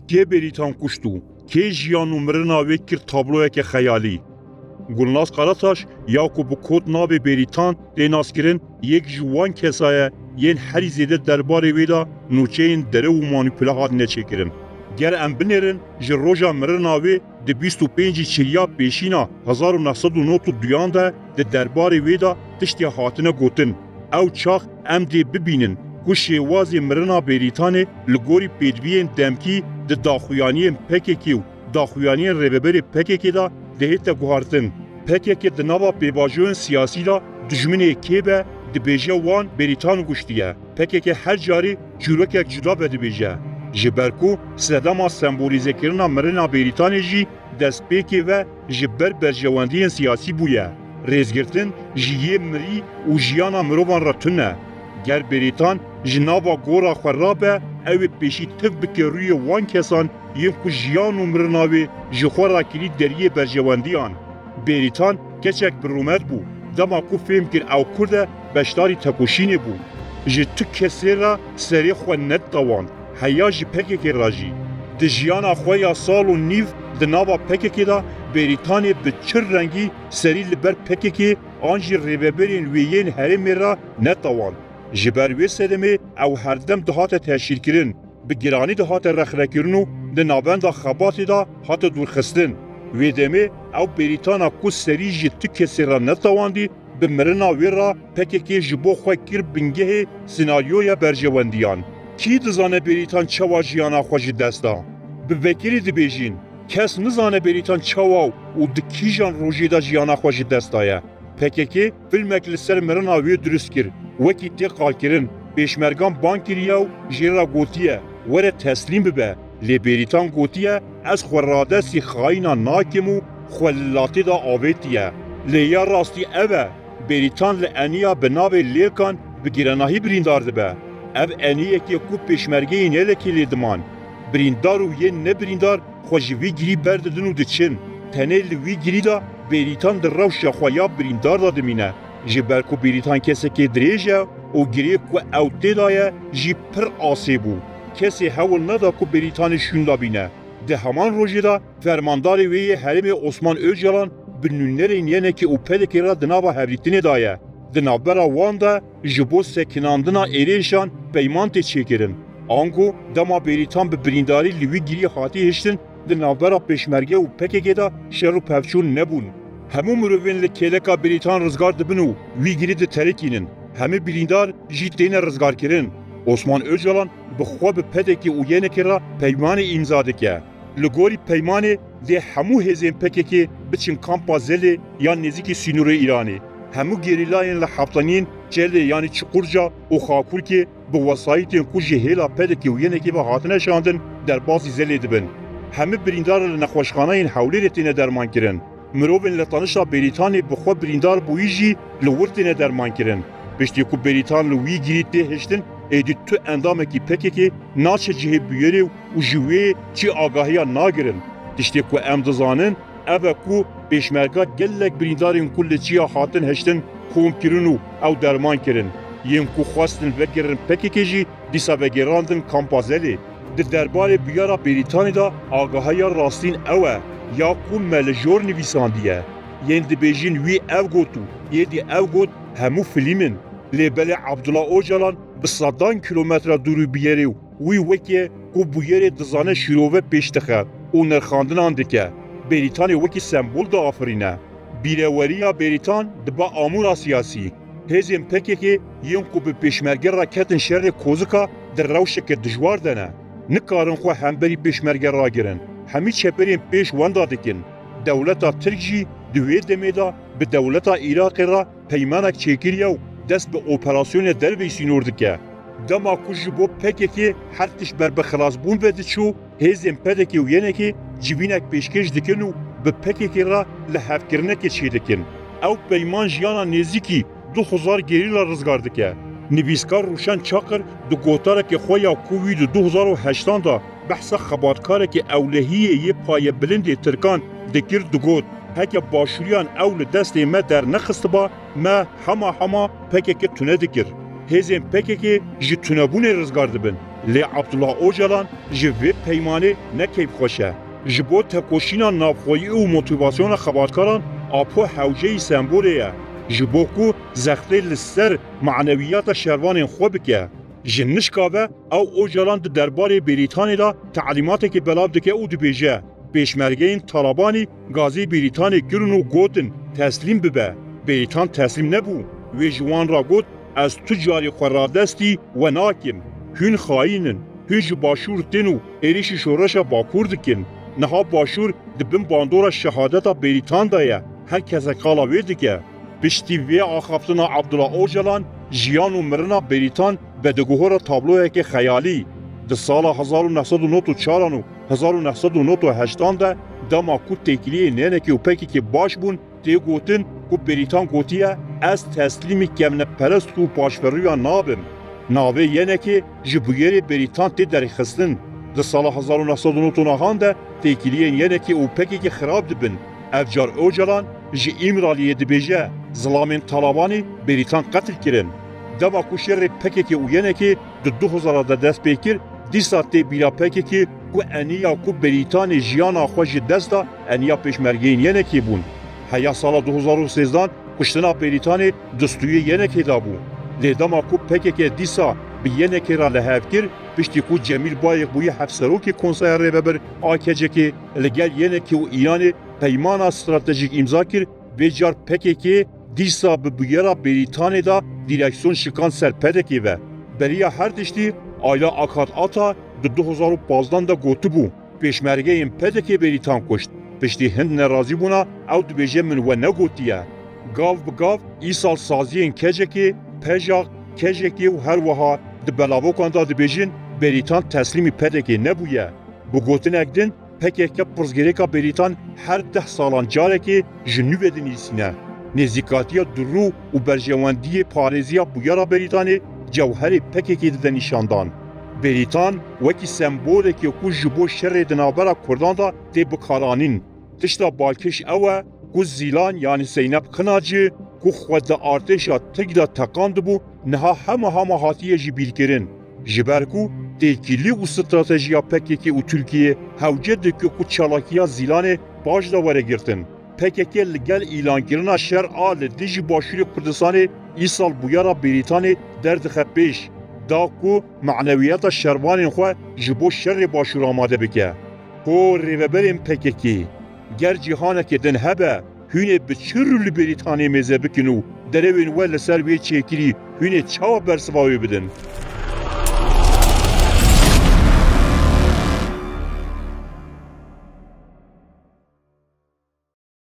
که بریتان کشتو که جیان و مرنا وی کرد تابلوه که خیالی. گلناز قراتاش یاکو با کود ناب بریتان دیناس کرن یک جوان کسایه ین هری زیده درباره ویدا نوچه این دره و مانیپولاهات نچه کرن. گر ام بنرن جروجا مرناوی ده 25 چریا پیشینا 1909 دویان ده درباره ویدا تشتی هاتنه گوتن. او چاق ام دی ببینن که شیوازی مرنا بریتانه لگوری پیدوین دمکی ده داخویانی پککی و داخویانی رببری پککی دا دهیتا گوهارتن. پککی ده نوا پیواجون سیاسی دا دجمنه که به ده بیجه وان بریتان گشتیه. پککی هر جاری جوروک جدا بده بیجه. جبرکو سدما سمبولیزه کرنا مرنا بریتانی جی دست پیکی و جبر برجواندین سیاسی بویه. ریزگرتن جیه مری و جیانا مروان را تنه. گر بریتان جنابا گورا خرابه او پیشی تف بکه روی وان کسان یم که جیان و مرناوی جخورا کلی دریه برجواندیان. بریتان کچک برومت بو. دما کو فهم کر او کرده بشتاری تکوشینه بو. جه تو کسی را سری خو ند دوان. هیاجی پککی راجی. ده جیانا خویا سال و نیو ده نابا پککی دا بریتانی به چر رنگی سری لبر پککی آنجی ریببرین ویین هرمی را نتوان. جبر وی سدمه او هر دم دهات تشکیل کرن. به گرانی دهات رخرکرنو ده نابند خباتی دا هات دورخستن. وی دمه او بریتانا کو سری جی تو کسی را نتواندی به مرنا وی را پککی جبو خواه کر بنگه سناریویا برجواندیان. کی دزانه بریتان چوا جیانا خوشی دستا؟ به وکیلی دی بیجین. کس نزانه بریتان چوا و دکی جان روژی دا جیانا خوشی دستایه. پککی فیلمک لسر مرنا وی درست کر. وکی تی قال کرن. پیشمرگان بانکیریا و جیرا گوتیه. وره تسلیم ببه. لی بریتان گوتیه از خوراده سی خاینا ناکمو خلاتی دا آویتیه. لیا راستی اوه. بریتان لعنیا بنابه لیکان بگیرناهی بریندار دبه. ev eniyekî ku pêşmergeyê nelekî lê diman. Birîndar û yên nebirîndar xwe ji vî girî berdidin û diçin. Tenê li vî girî da bêrîtan di rewşa xwe ya birîndar da dimîne. Ji ber ku bêrîtan kesekê dirêj e û girê ku ew tê daye jî pir asê bû. Kesê hewl neda ku bêrîtanê şûn da bîne. Di heman rojê da fermandarê wê yê Herêmê Osman Öcalan bi nûnerên yenekî û pedekê ra di nava hevdîtinê daye. Di navbera wan de ji bo sekinandina êrêşan peyman tê çêkirin. Ango dema bêrîtan bi birîndarî li wî girî hatî hiştin di navbera pêşmerge û PKK da şer û pevçûn nebûn. Hemû mirovên li kêleka bêrîtan rizgar dibin û wî girî diterekînin. Hemî birîndar jî têne rizgarkirin. Osman Öcalan bi xwe bi PKK û yenekê ra peymanê îmza dike. Li gorî peymanê dê hemû hêzên PKK biçin kampa Zelê yan nêzîkî Sînûrê Îranê. Hemû gerîlayên li heftanîn Çelê yanî Çukurca û Xakurkê bi wesayîtên ku ji hêla PKK û yenekê ve hatine şandin derbasî Zelê dibin. Hemî birîndar li nexweşxaneyên Hewlêrê têne dermankirin. Mirovên li tanişa Bêrîtanê bi xwe birîndar bûyî jî li wir têne dermankirin. Piştî ku Bêrîtan li wî girî tê hiştin, êdî tu endamekî PKK naçe cihê bûyerê û ji wê çi agahiya nagirin. Tiştê ku em dizanin ev e ku pêşmerga gelek birîndarên ku li çiya hatin hiştin komkirin û ew derman kirin. Yên ku xwestin vegirin PKK jî dîsa vegêrandin kampa Zelê. Di derbarê bûyera Bêrîtanê da agahiya rastîn ew e ya ku me li jor nivîsandiye. Yên dibêjin wî ev got û êdî ev got hemû filîmin. Lê belê Abdullah Öcalan bi sedan kilometre dûrî bûyerê û wî wekê ku bûyerê dizane şîrove pêş dixe û nirxandinan dike. Bêrîtanê wekî sembol da afirîne. Bîreweriya Bêrîtan dibe amûra siyasî. Hêzên PKK yên ku bi pêşmerge ra ketin şerê kozika di rewşeke dijwar de ne. Nikarin xwe hemberî pêşmerge ragirin. Hemî çeperên pêş wenda dikin. Dewleta Tirk jî di wê demê da bi dewleta Iraqê ra peymanek çêkiriye û dest bi operasyonê derveyî sînor dike. Dema ku ji bo PKK her tişt berbixilasbûn ve diçû, hêzên PKK û yenekê civînek pêşkêş dikin û bi PKK ra li hevkirinekê çê dikin. Ew peyman jiyana nêzîkî 2000 gerîla rizgar dike. Nivîskar Rûşen Çakir di gotarekê xwe ya ku wî di 2008 da behsa xebatkarekî ewlehiyê yê payebilindê Tirkan dikir digot heke başûriyan ew li destê me dernexistiba me hema PKK tune dikir. Hêzên PKK ji tunebûnê rizgar dibin. لی عبدالله اوجلان جوی پیمانه نکیب خوشه. جبو تکوشینا نافخویی و موتیواسیون خباتکاران آپو حوجه سمبولیه. جبو کو زخته لسر معنویات شروان خوب که. جنش کاوه او اوجلان درباره بریتانی دا تعلیماتی که بلاب دکه او دبیجه. پیشمرگین طالبانی گازی بریتانی گرن و گوتن تسلیم ببه. بریتان تسلیم نبو. و جوان را گوت از تجاری خورادستی و ناکم. هن خاینن. هن باشور تنو ایریش شورش باکور دکن. نها باشور دبن باندور شهادت بریتان دایه. هر کس کالا ویدگه. پشتی وی آخافتنا عبدالله اوجلان جیان و مرنا بریتان به دگوهر تابلوه که خیالی. ده سال 1994 و 1998 ده دما کو تکلیه نینکی و پکی که باش بون تی گوتن کو بریتان گوتیه از تسلیمی کمنه پرست و پاشفرویا نابم. ناوه یعنی که جبویر بریتان تی داری خستن. ده سال 1999 ده تکلیه یعنی که او پکی که خراب دبن. افجار اوجلان جی ایمرالیه دبیجه ظلامین طالبانی بریتان قتل کرن. دما کو شر پکی که او یعنی که ده 2000 ده دست پیکر دیسا تی بیلا پکی که کو انیا کو بریتان جیانا خوش دستا انیا پیشمرگین یعنی که بون. هیا سال 2013 کشتنا بریتان دستوی یعنی که دا بون. لیدما کو پکی که دیسا به یعنی که را لحف کر پشتی کو جمیل بایق بوی حفظرو که کنسای ریببر آکجه که لگل یعنی که او ایران پیمان استراتژیک امضا کر بجار پکی که دیسا به بیارا بریتان دا دیرکسیون شکان سر پدکی و بریا هر دشتی آیلا آکاد آتا در 2015 دا گوتو بو پیشمرگه این پدکی بریتان کشت پشتی هند نرازی بونا او دبیجه من و نگوتیه گاو بگاو ای سال سازی این کجکی پجاق کجکی و هر وها ده بلاوکان دا دبیجین بریتان تسلیمی پدکی نبویه بگوتن اگدن پکیکه پرزگریکا بریتان هر 10 سالان جاره که جنوب دنیسینه نزیکاتیا درو و برجواندی پارێزیya buyara Brîtanê cewherê pekekê dide nîşandan. Brîtan wekî sembolekê ku ji bo şerê di navbera Kurdan da tê bikaranîn. Tişta balkêş ew e ku Zîlan yanî Zeynep Xinacî ku xwe di artêşa Tirk da teqan dibû niha hema hatiye jî bîrkirin. Ji ber ku têkilî û stratejiya PKK û Tirkiyê hewce dike ku çalakiya Zîlanê baş da weregirtin. PKK li gel îlankirina şer a li dijî başûrê Kurdistanê îsal bûyera Brîtanê derdixe pêş. Da ku maneviyata şervanên xwe ji bo şerê başûr amade bike. Ko rêveberên PKK ger cîhanekê din hebe hûnê bi çi rû li Brîtanê mêze bikin û derewên we li ser wê çêkirî hûnê çawa bersiva wê bidin.